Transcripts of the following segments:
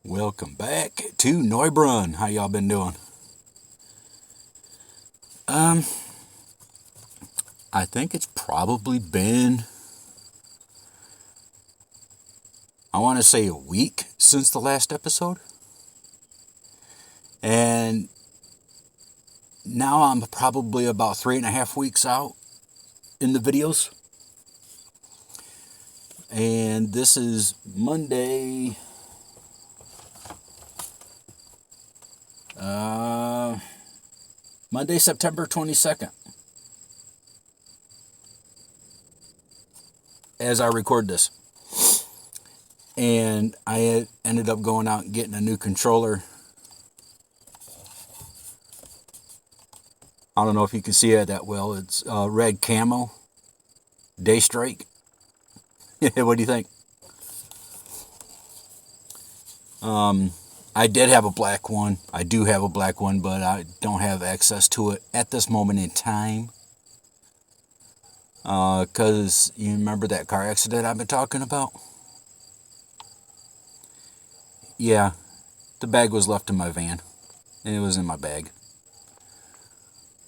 Welcome back to Neubrunn. How y'all been doing? Um, I think it's probably been, I want to say a week since the last episode. And now I'm probably about 3.5 weeks out in the videos. And this is Monday, September 22nd. As I record this. And I had ended up going out and getting a new controller. I don't know if you can see it that well. It's red camo, day strike. What do you think? I did have a black one. I do have a black one, but I don't have access to it at this moment in time. Because you remember that car accident I've been talking about? Yeah, the bag was left in my van. And it was in my bag.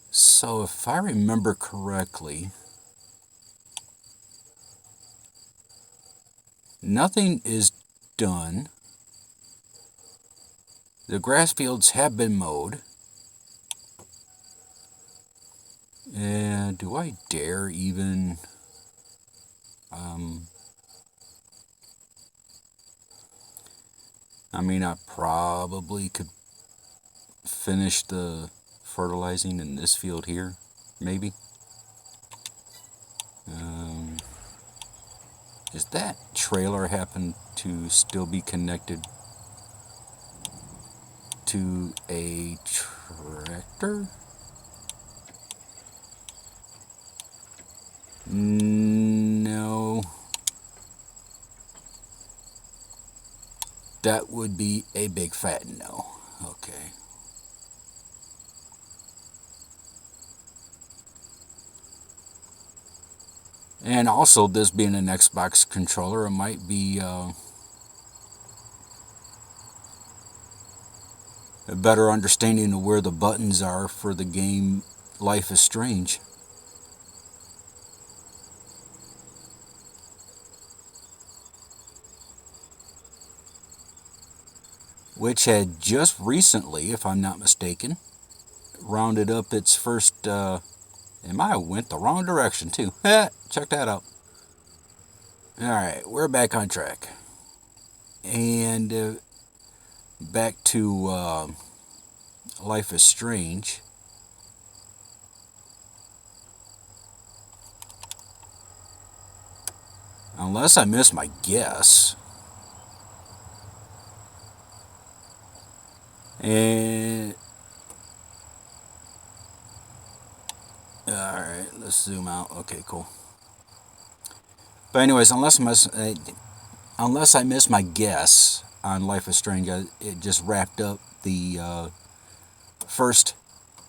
So if I remember correctly, nothing is done. The grass fields have been mowed. And do I dare even... I mean, I probably could finish the fertilizing in this field here, maybe. Does that trailer happen to still be connected to a tractor? No. That would be a big fat no. Okay. And also, this being an Xbox controller, it might be a better understanding of where the buttons are for the game Life is Strange. Which had just recently, if I'm not mistaken, rounded up its first... and I went the wrong direction too. Check that out. Alright, we're back on track. And back to Life is Strange. Unless I missed my guess. And... Alright, let's zoom out. Okay, cool. But anyways, unless I missed my guess on Life is Strange, it just wrapped up the first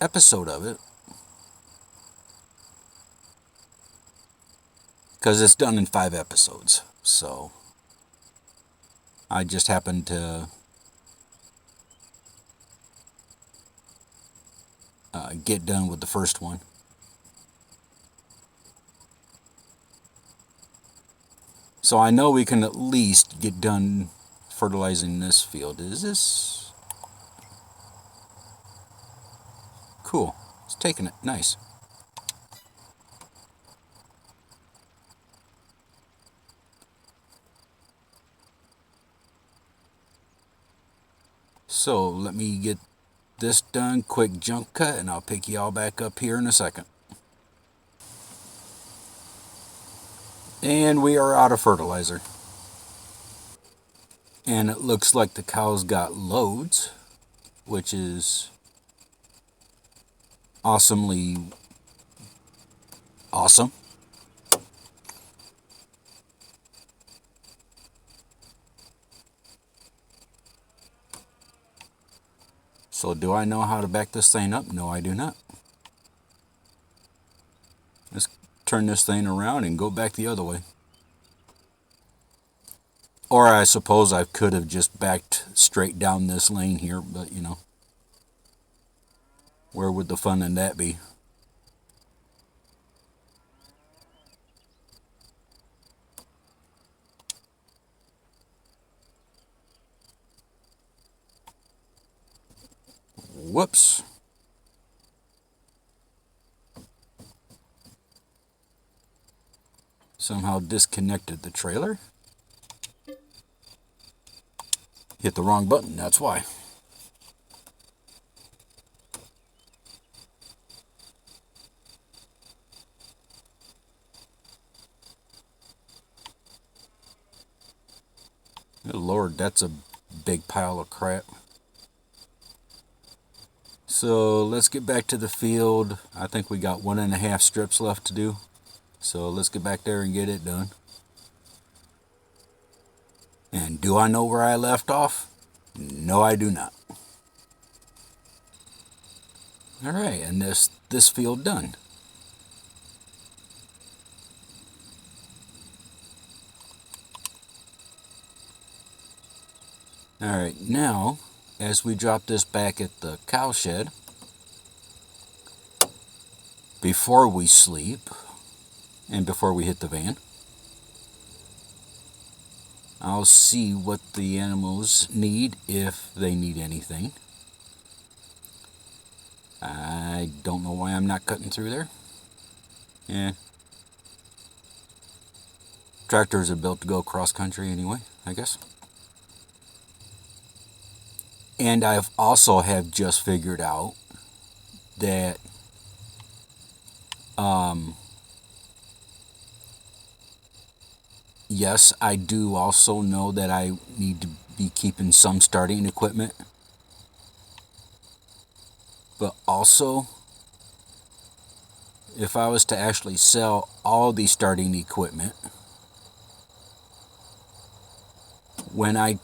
episode of it. Because it's done in 5 episodes. So I just happened to get done with the first one. So I know we can at least get done fertilizing this field. Is this... Cool. It's taking it. Nice. So let me get this done. Quick jump cut, and I'll pick y'all back up here in a second. And we are out of fertilizer. And it looks like the cows got loads, which is awesomely awesome. So do I know how to back this thing up? No, I do not. Let's turn this thing around and go back the other way. Or I suppose I could have just backed straight down this lane here, but you know, where would the fun in that be? Whoops. Somehow disconnected the trailer. Hit the wrong button, that's why. Good Lord, that's a big pile of crap. So let's get back to the field. I think we got 1.5 strips left to do. So let's get back there and get it done. And do I know where I left off? No, I do not. Alright, and this field done. Alright, now, as we drop this back at the cow shed, before we sleep, and before we hit the van, I'll see what the animals need, if they need anything. I don't know why I'm not cutting through there. Yeah. Tractors are built to go cross country anyway, I guess. And I've also have just figured out that yes, I do also know that I need to be keeping some starting equipment. But also, if I was to actually sell all the starting equipment, when I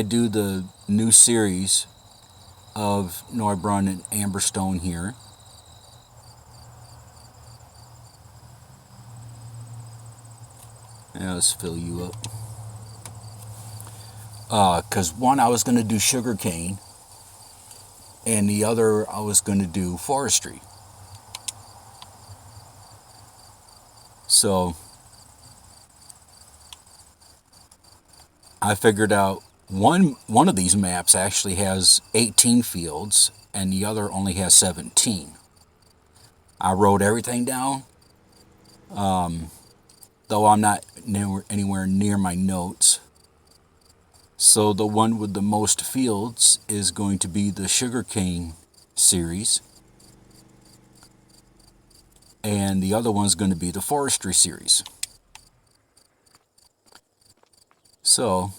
do the new series of Neubrunn and Amberstone here, let's fill you up. Because one, I was going to do sugarcane, and the other, I was going to do forestry. So I figured out one of these maps actually has 18 fields, and the other only has 17. I wrote everything down, though I'm not anywhere near my notes. So the one with the most fields is going to be the sugarcane series, and the other one's going to be the forestry series. So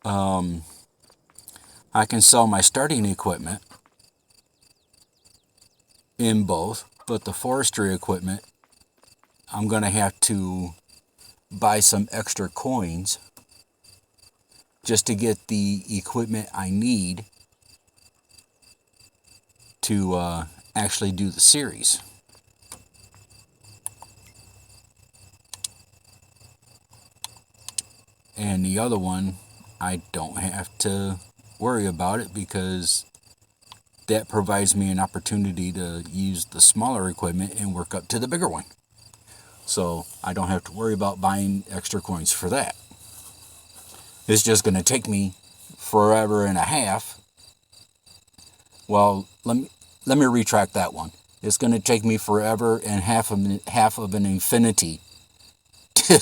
I can sell my starting equipment in both, but the forestry equipment, I'm going to have to buy some extra coins just to get the equipment I need to actually do the series. And the other one, I don't have to worry about it, because that provides me an opportunity to use the smaller equipment and work up to the bigger one. So I don't have to worry about buying extra coins for that. It's just going to take me forever and a half. Well, let me retract that one. It's going to take me forever and half of an infinity to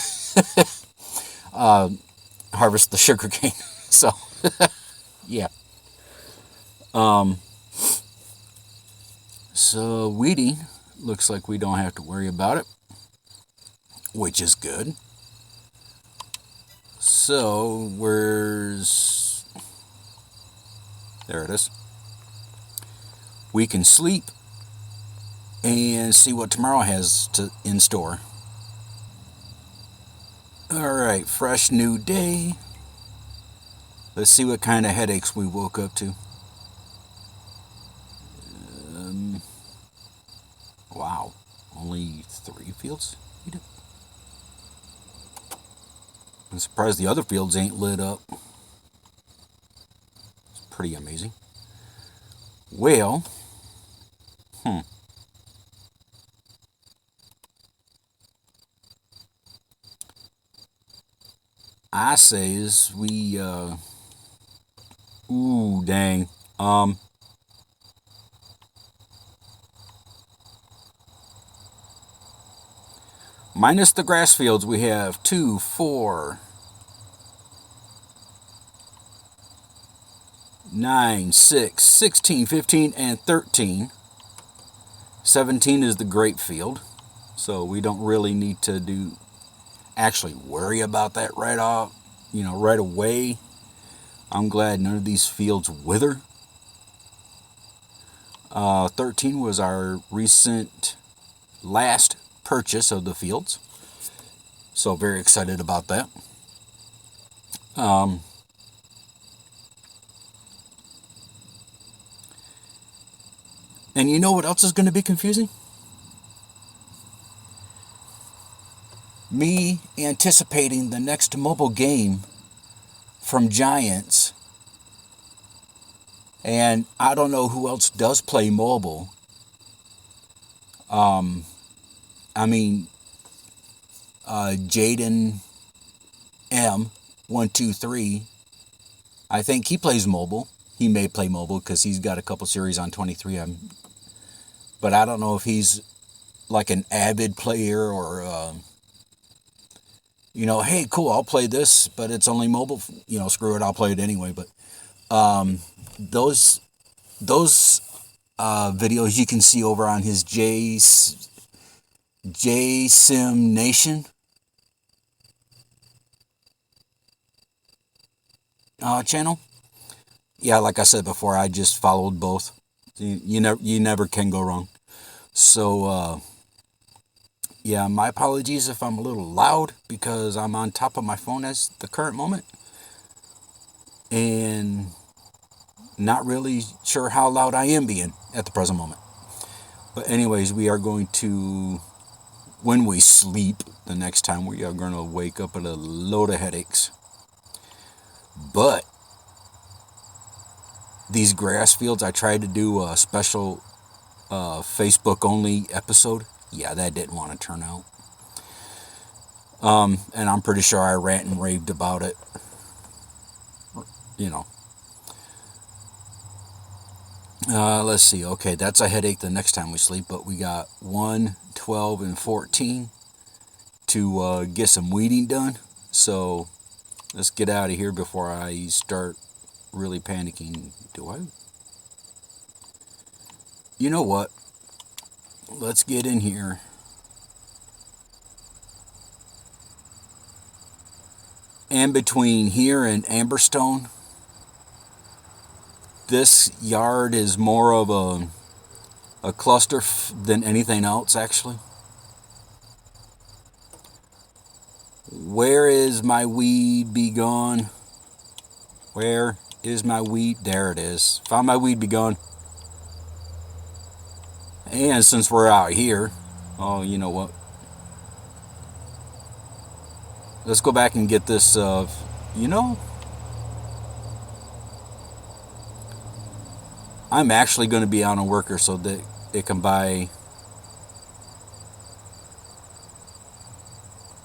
harvest the sugarcane. So, yeah. So weeding, looks like we don't have to worry about it, which is good. So, there it is. We can sleep and see what tomorrow has in store. Alright, fresh new day. Let's see what kind of headaches we woke up to. Wow, only 3 fields? I'm surprised the other fields ain't lit up. It's pretty amazing. Well, hmm. I say is we, ooh, dang. Minus the grass fields, we have 2, 4, 9, 6, 16, 15, and 13. 17 is the grape field, so we don't really need to actually worry about that right off, right away. I'm glad none of these fields wither. 13 was our recent last purchase of the fields, so very excited about that. Um, and you know what else is going to be confusing? Me anticipating the next mobile game from Giants, and I don't know who else does play mobile. I mean, Jaden M123, I think he plays mobile. He may play mobile because he's got a couple series on 23. But I don't know if he's like an avid player or, hey, cool, I'll play this, but it's only mobile. Screw it, I'll play it anyway. But those videos you can see over on his Sim Nation channel. Yeah, like I said before, I just followed both. You never can go wrong. So yeah, my apologies if I'm a little loud because I'm on top of my phone as the current moment, and not really sure how loud I am being at the present moment. But anyways, we are going to, when we sleep the next time, we are going to wake up with a load of headaches. But these grass fields, I tried to do a special Facebook only episode. Yeah, that didn't want to turn out. And I'm pretty sure I rant and raved about it. Let's see. Okay, that's a headache the next time we sleep. But we got 1, 12, and 14 to get some weeding done. So let's get out of here before I start really panicking. Do I? You know what? Let's get in here. And between here and Amberstone, this yard is more of a cluster than anything else, actually. Where is my weed be gone? Where is my weed? There it is. Found my weed be gone. And since we're out here, oh, you know what? Let's go back and get this, I'm actually going to be on a worker so that it can buy,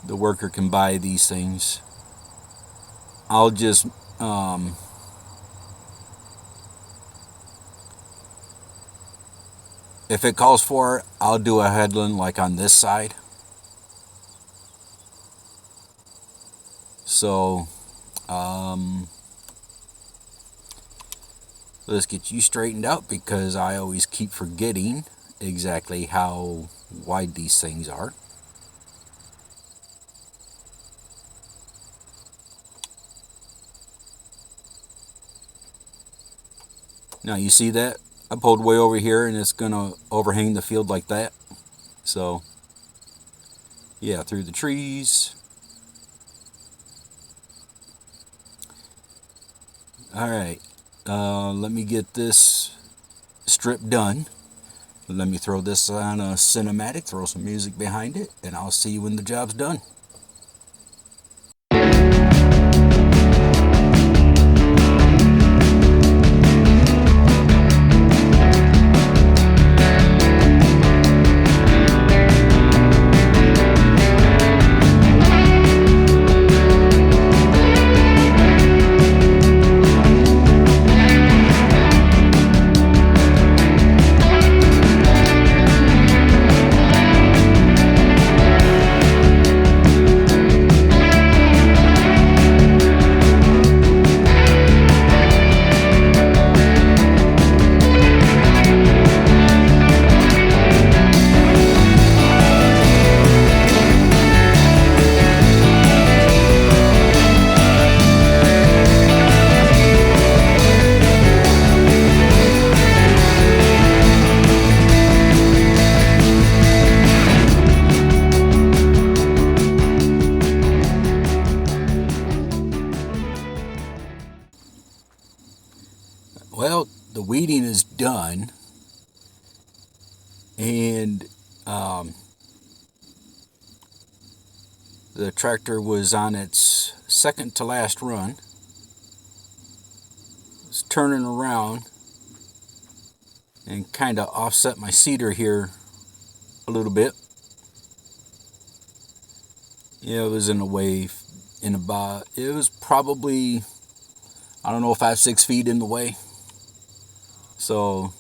the worker can buy these things. I'll just, if it calls for it, I'll do a headland like on this side. So, let's get you straightened out because I always keep forgetting exactly how wide these things are. Now you see that? I pulled way over here and it's going to overhang the field like that. So, yeah, through the trees. Alright, let me get this strip done. Let me throw this on a cinematic, throw some music behind it, and I'll see you when the job's done. Well, the weeding is done, and the tractor was on its second to last run. It's turning around and kind of offset my seeder here a little bit. Yeah, it was in a way, it was probably, I don't know, 5-6 feet in the way. So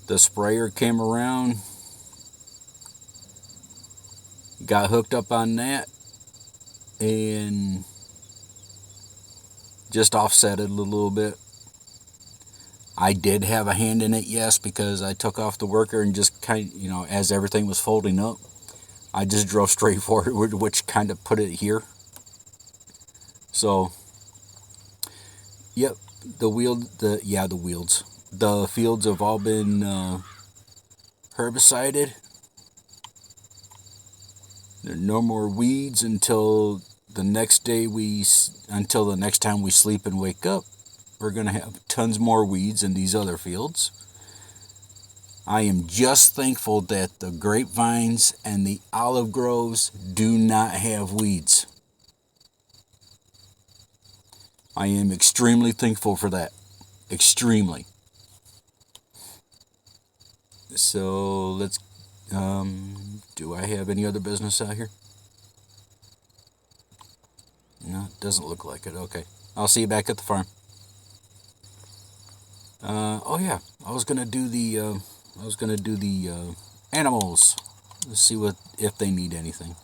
the sprayer came around, got hooked up on that, and just offset it a little bit. I did have a hand in it, yes, because I took off the worker and just as everything was folding up, I just drove straight forward, which kind of put it here. So, yep, the fields have all been herbicided. There are no more weeds until the next time we sleep and wake up. We're going to have tons more weeds in these other fields. I am just thankful that the grapevines and the olive groves do not have weeds. I am extremely thankful for that. Extremely. So let's, do I have any other business out here? No, it doesn't look like it. Okay. I'll see you back at the farm. Oh yeah, I was gonna do the animals. Let's see if they need anything.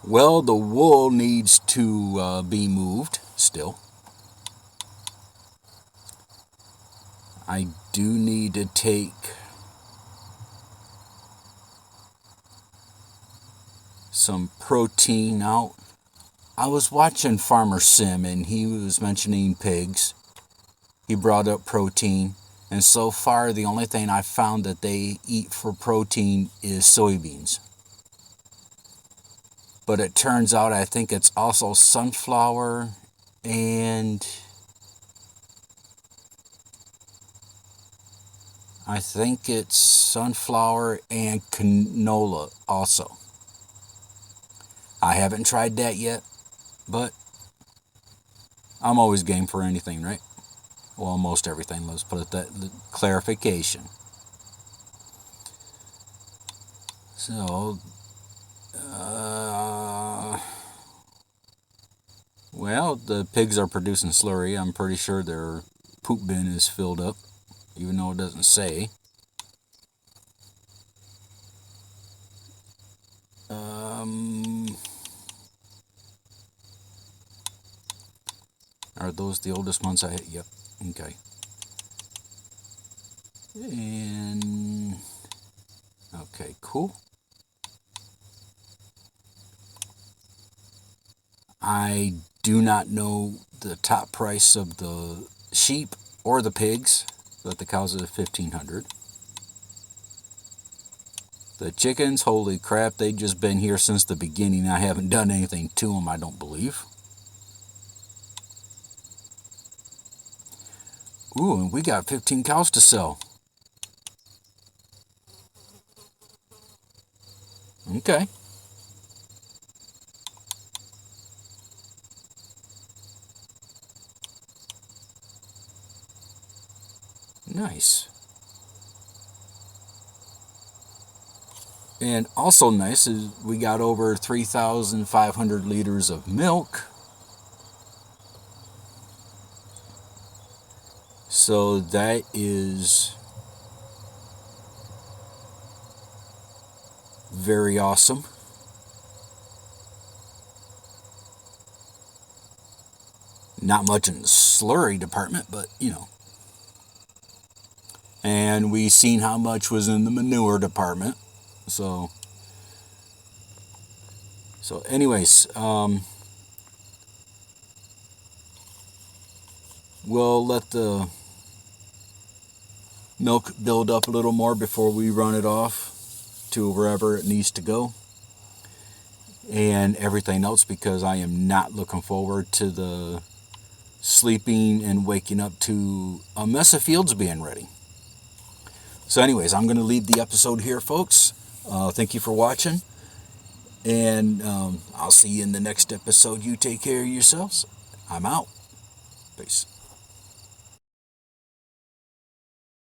Well, the wool needs to be moved still. I do need to take some protein out. I was watching Farmer Sim and he was mentioning pigs. He brought up protein, and so far the only thing I've found that they eat for protein is soybeans. But it turns out I think it's also sunflower and canola also. I haven't tried that yet, but I'm always game for anything, right? Well, most everything. Let's put it that clarification. So, well, the pigs are producing slurry. I'm pretty sure their poop bin is filled up, even though it doesn't say. Are those the oldest ones I had? Yep. Okay. And okay, cool. I do not know the top price of the sheep or the pigs, but the cows are $1,500. The chickens, holy crap, they've just been here since the beginning. I haven't done anything to them, I don't believe. Ooh, and we got 15 cows to sell. Okay. Nice. And also nice is we got over 3,500 liters of milk. So that is very awesome. Not much in the slurry department, but And we seen how much was in the manure department. So anyways, we'll let the milk build up a little more before we run it off to wherever it needs to go. And everything else, because I am not looking forward to the sleeping and waking up to a mess of fields being ready. So anyways, I'm going to leave the episode here, folks. Thank you for watching. And I'll see you in the next episode. You take care of yourselves. I'm out. Peace.